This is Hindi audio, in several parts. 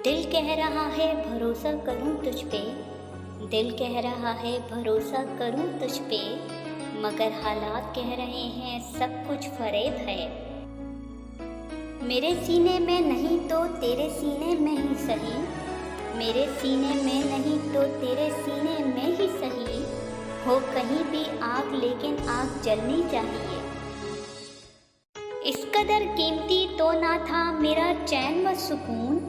दिल कह रहा है भरोसा करूं तुझ पे, दिल कह रहा है भरोसा करूं तुझ पे, मगर हालात कह रहे हैं सब कुछ फरेब है। मेरे सीने में नहीं तो तेरे सीने में ही सही, मेरे सीने में नहीं तो तेरे सीने में ही सही, हो कहीं भी आग लेकिन आग जलनी चाहिए। इस कदर कीमती तो ना था मेरा चैन व सुकून,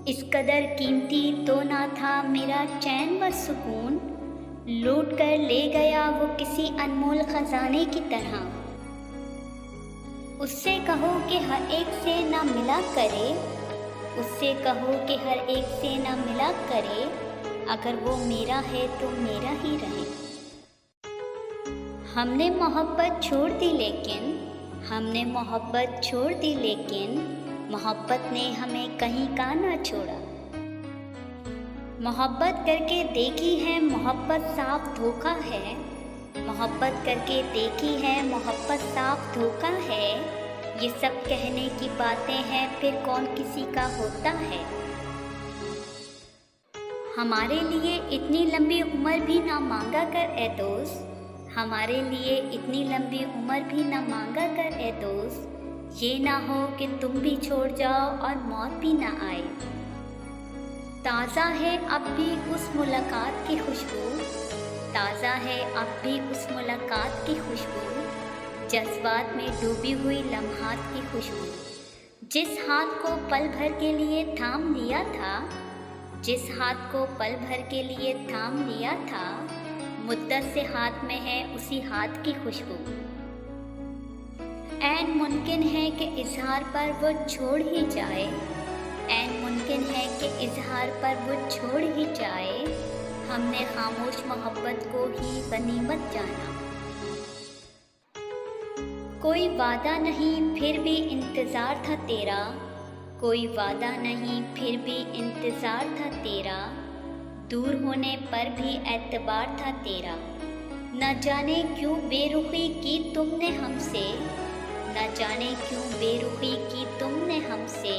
इस कदर कीमती तो ना था मेरा चैन व सुकून, लूट कर ले गया वो किसी अनमोल खजाने की तरह। उससे कहो कि हर एक से ना मिला करे, उससे कहो कि हर एक से ना मिला करे, अगर वो मेरा है तो मेरा ही रहे। हमने मोहब्बत छोड़ दी लेकिन, हमने मोहब्बत छोड़ दी लेकिन, मोहब्बत ने हमें कहीं का ना छोड़ा। मोहब्बत करके देखी है मोहब्बत साफ धोखा है, मोहब्बत करके देखी है मोहब्बत साफ धोखा है, ये सब कहने की बातें हैं फिर कौन किसी का होता है। हमारे लिए इतनी लंबी उम्र भी ना मांगा कर ए दोस्त, हमारे लिए इतनी लंबी उम्र भी ना मांगा कर ए दोस्त, ये ना हो कि तुम भी छोड़ जाओ और मौत भी ना आए। ताज़ा है अब भी उस मुलाकात की खुशबू, ताज़ा है अब भी उस मुलाकात की खुशबू, जज्बात में डूबी हुई लम्हात की खुशबू। जिस हाथ को पल भर के लिए थाम लिया था, जिस हाथ को पल भर के लिए थाम लिया था, मुद्दत से हाथ में है उसी हाथ की खुशबू। ऐन मुमकिन है कि इजहार पर वो छोड़ ही जाए, ऐन मुमकिन है कि इजहार पर वो छोड़ ही जाए, हमने खामोश मोहब्बत को ही गनीमत जाना। कोई वादा नहीं फिर भी इंतज़ार था तेरा, कोई वादा नहीं फिर भी इंतज़ार था तेरा, दूर होने पर भी एतबार था तेरा। न जाने क्यों बेरुखी की तुमने हमसे, न जाने क्यों बेरुखी की तुमने हमसे,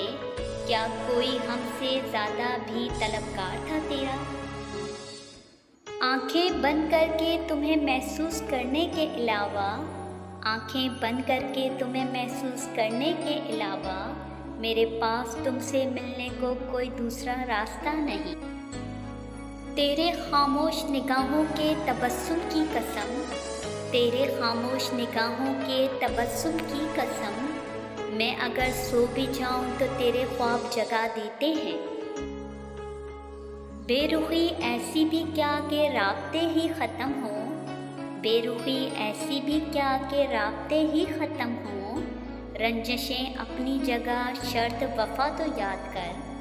क्या कोई हमसे ज़्यादा भी तलबगार था तेरा। आंखें बंद करके तुम्हें महसूस करने के अलावा, आंखें बंद करके तुम्हें महसूस करने के अलावा, मेरे पास तुमसे मिलने को कोई दूसरा रास्ता नहीं। तेरे खामोश निगाहों के तबस्सुम की कसम, तेरे खामोश निगाहों के तबस्सुम की कसम, मैं अगर सो भी जाऊं तो तेरे ख्वाब जगा देते हैं। बेरुखी ऐसी भी क्या कि राब्ते ही ख़त्म हो, बेरुखी ऐसी भी क्या कि राब्ते ही ख़त्म हो, रंजशें अपनी जगह शर्त वफ़ा तो याद कर।